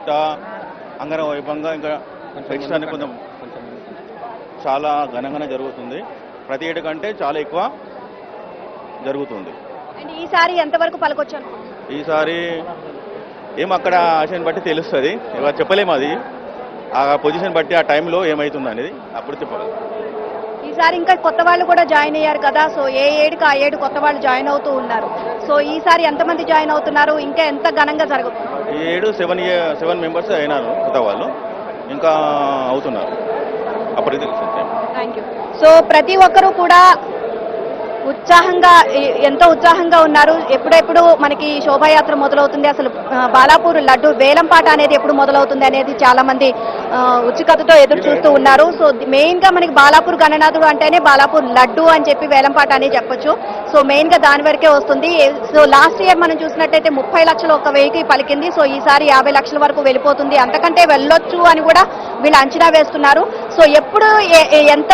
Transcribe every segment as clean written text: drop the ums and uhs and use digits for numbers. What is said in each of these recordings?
ఇంకా అంగరంగ వైభవంగా ఇంకా ఎక్స్ట్రా కొంచెం చాలా ఘనంగానే జరుగుతుంది. ప్రతి ఏడు కంటే చాలా ఎక్కువ జరుగుతుంది. అండ్ ఈసారి ఎంతవరకు పలకొచ్చాను? ఈసారి ఏం అక్కడ ఆశని బట్టి తెలుస్తుంది, ఇవాళ చెప్పలేము. అది ఆ పొజిషన్ బట్టి ఆ టైంలో ఏమవుతుంది అనేది అప్పుడు చెప్పగలం. ఈసారి ఇంకా కొత్త వాళ్ళు కూడా జాయిన్ అయ్యారు కదా, సో ఏ ఏడుకి ఆ ఏడు కొత్త వాళ్ళు జాయిన్ అవుతూ ఉన్నారు. సో ఈసారి ఎంతమంది జాయిన్ అవుతున్నారు, ఇంకా ఎంత ఘనంగా జరుగుతుంది? ఈ ఏడు 7 మెంబర్స్ అయినారు కొత్త వాళ్ళు, ఇంకా అవుతున్నారు. అప్పటికి తెలుస్తుంది. Thank you. సో ప్రతి ఒక్కరూ కూడా ఉత్సాహంగా ఎంతో ఉత్సాహంగా ఉన్నారు. ఎప్పుడెప్పుడు మనకి శోభాయాత్ర మొదలవుతుంది, అసలు బాలాపూర్ లడ్డు వేలంపాట అనేది ఎప్పుడు మొదలవుతుంది అనేది చాలా మంది ఉత్సుకతతో ఎదురు చూస్తూ ఉన్నారు. సో మెయిన్ గా మనకి బాలాపూర్ గణనాథుడు అంటేనే బాలాపూర్ లడ్డు అని చెప్పి వేలంపాట అని చెప్పొచ్చు. సో మెయిన్ గా దాని వరకే వస్తుంది. సో లాస్ట్ ఇయర్ మనం చూసినట్టయితే 30 లక్షలు ఒక వెయ్యికి పలికింది. సో ఈసారి 50 లక్షల వరకు వెళ్ళిపోతుంది, అంతకంటే వెళ్ళొచ్చు అని కూడా వీళ్ళు అంచనా వేస్తున్నారు. సో ఎప్పుడు ఎంత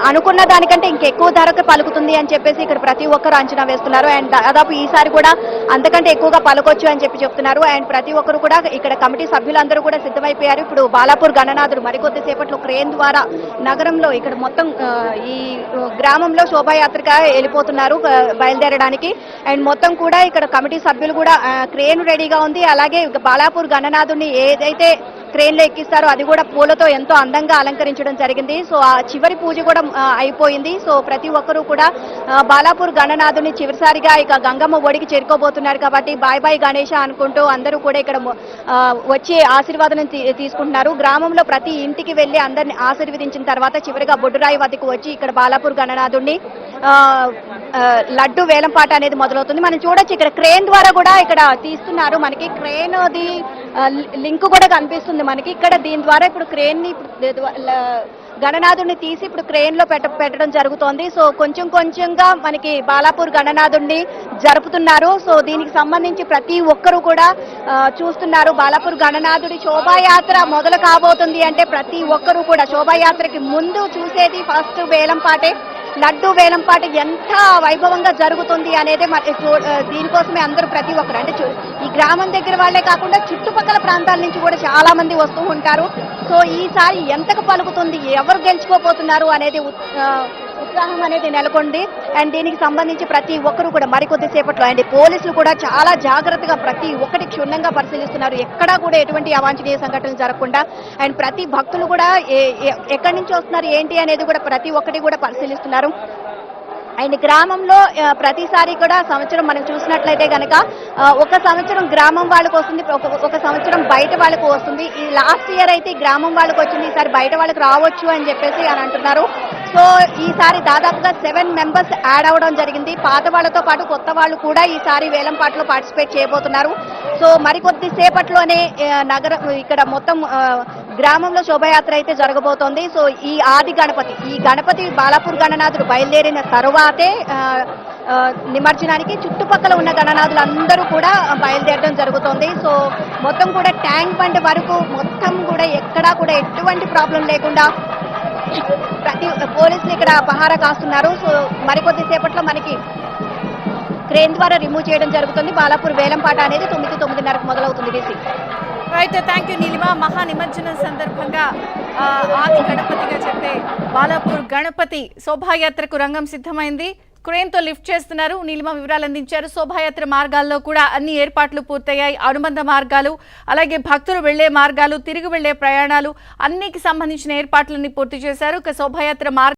అనుకున్న దానికంటే ఇంకెక్కువ ధరకు పలుకుతుంది అని చెప్పేసి ఇక్కడ ప్రతి ఒక్కరు అంచనా వేస్తున్నారు. అండ్ దాదాపు ఈసారి కూడా అంతకంటే ఎక్కువగా పలకొచ్చు అని చెప్పి చెప్తున్నారు. అండ్ ప్రతి ఒక్కరు కూడా ఇక్కడ కమిటీ సభ్యులందరూ కూడా సిద్ధమైపోయారు. ఇప్పుడు బాలాపూర్ గణనాథుడు మరికొద్ది సేపట్లో క్రేన్ ద్వారా నగరంలో ఇక్కడ మొత్తం ఈ గ్రామంలో శోభాయాత్రగా వెళ్ళిపోతున్నారు బయలుదేరడానికి. అండ్ మొత్తం కూడా ఇక్కడ కమిటీ సభ్యులు కూడా క్రేన్ రెడీగా ఉంది. అలాగే బాలాపూర్ గణనాథుడిని ఏదైతే క్రేన్ లో ఎక్కిస్తారో అది కూడా పూలతో ఎంతో అందంగా అలంకరించడం జరిగింది. సో ఆ చివరి పూజ కూడా అయిపోయింది. సో ప్రతి ఒక్కరూ కూడా బాలాపూర్ గణనాథుని చివరిసారిగా ఇక గంగమ్మ ఒడికి చేరుకోబోతున్నారు కాబట్టి బాయ్ బాయ్ గణేష అనుకుంటూ అందరూ కూడా ఇక్కడ వచ్చి ఆశీర్వాదం తీసుకుంటున్నారు. గ్రామంలో ప్రతి ఇంటికి వెళ్లి అందరిని ఆశీర్వదించిన తర్వాత చివరిగా బొడ్డురాయి వద్దకు వచ్చి ఇక్కడ బాలాపూర్ గణనాథుడిని లడ్డు వేలంపాట అనేది మొదలవుతుంది. మనం చూడొచ్చు ఇక్కడ క్రేన్ ద్వారా కూడా ఇక్కడ తీస్తున్నారు. మనకి క్రేన్ ది లింక్ కూడా కనిపిస్తుంది మనకి ఇక్కడ. దీని ద్వారా ఇప్పుడు క్రేన్ ని గణనాథుడిని తీసి ఇప్పుడు క్రేన్ లో పెట్టడం జరుగుతోంది. సో కొంచెం కొంచెంగా మనకి బాలాపూర్ గణనాథుడిని జరుపుతున్నారు. సో దీనికి సంబంధించి ప్రతి ఒక్కరూ కూడా చూస్తున్నారు. బాలాపూర్ గణనాథుడి శోభాయాత్ర మొదలు కాబోతుంది అంటే ప్రతి ఒక్కరూ కూడా శోభాయాత్రకి ముందు చూసేది ఫస్ట్ వేలంపాటే. లడ్డు వేలంపాట ఎంత వైభవంగా జరుగుతుంది అనేది దీనికోసమే అందరూ ప్రతి ఒక్కరు అంటే ఈ గ్రామం దగ్గర వాళ్లే కాకుండా చుట్టుపక్కల ప్రాంతాల నుంచి కూడా చాలా మంది వస్తూ ఉంటారు. సో ఈసారి ఎంతకు పలుకుతుంది, ఎవరు గెలుచుకోబోతున్నారు అనేది ఉత్సాహం అనేది నెలకొంది. అండ్ దీనికి సంబంధించి ప్రతి ఒక్కరు కూడా మరికొద్ది సేపట్లో అండ్ పోలీసులు కూడా చాలా జాగ్రత్తగా ప్రతి ఒక్కటి క్షుణ్ణంగా పరిశీలిస్తున్నారు, ఎక్కడా కూడా ఎటువంటి అవాంఛనీయ సంఘటనలు జరగకుండా. అండ్ ప్రతి భక్తులు కూడా ఎక్కడి నుంచి వస్తున్నారు ఏంటి అనేది కూడా ప్రతి ఒక్కటి కూడా పరిశీలిస్తున్నారు. అండ్ గ్రామంలో ప్రతిసారి కూడా సంవత్సరం మనం చూసినట్లయితే కనుక ఒక సంవత్సరం గ్రామం వాళ్ళకు వస్తుంది, ఒక సంవత్సరం బయట వాళ్ళకు వస్తుంది. ఈ లాస్ట్ ఇయర్ అయితే గ్రామం వాళ్ళకు వచ్చింది, ఈసారి బయట వాళ్ళకి రావచ్చు అని చెప్పేసి అని అంటున్నారు. సో ఈసారి దాదాపుగా 7 మెంబర్స్ యాడ్ అవ్వడం జరిగింది. పాత వాళ్ళతో పాటు కొత్త వాళ్ళు కూడా ఈసారి వేలంపాటలో పార్టిసిపేట్ చేయబోతున్నారు. సో మరికొద్ది సేపట్లోనే నగరం ఇక్కడ మొత్తం గ్రామంలో శోభయాత్ర అయితే జరగబోతోంది. సో ఈ ఆది గణపతి బాలాపూర్ గణనాథుడు బయలుదేరిన తరువాతే నిమజ్జనానికి చుట్టుపక్కల ఉన్న గణనాథులందరూ కూడా బయలుదేరడం జరుగుతోంది. సో మొత్తం కూడా ట్యాంక్ బండ్ వరకు మొత్తం కూడా ఎక్కడా కూడా ఎటువంటి ప్రాబ్లం లేకుండా ప్రతి పోలీసులు ఇక్కడ పహారా కాస్తున్నారు. సో మరికొద్ది సేపట్లో మనకి క్రేన్ ద్వారా రిమూవ్ చేయడం జరుగుతుంది. బాలాపూర్ వేలంపాట అనేది 9:30కు మొదలవుతుంది. DC right, thank you Neelima. మహా నిమజ్జనం సందర్భంగా ఆది గణపతిగా చెప్పే బాలాపూర్ గణపతి శోభాయాత్రకు రంగం సిద్ధమైంది. క్రేన్తో లిఫ్ట్ చేస్తున్నారు. నీలిమ వివరాలు అందించారు. శోభాయాత్ర మార్గాల్లో కూడా అన్ని ఏర్పాట్లు పూర్తయ్యాయి. అనుబంధ మార్గాలు, అలాగే భక్తులు వెళ్లే మార్గాలు, తిరిగి వెళ్లే ప్రయాణాలు అన్నికి సంబంధించిన ఏర్పాట్లన్నీ పూర్తి చేశారు. శోభాయాత్ర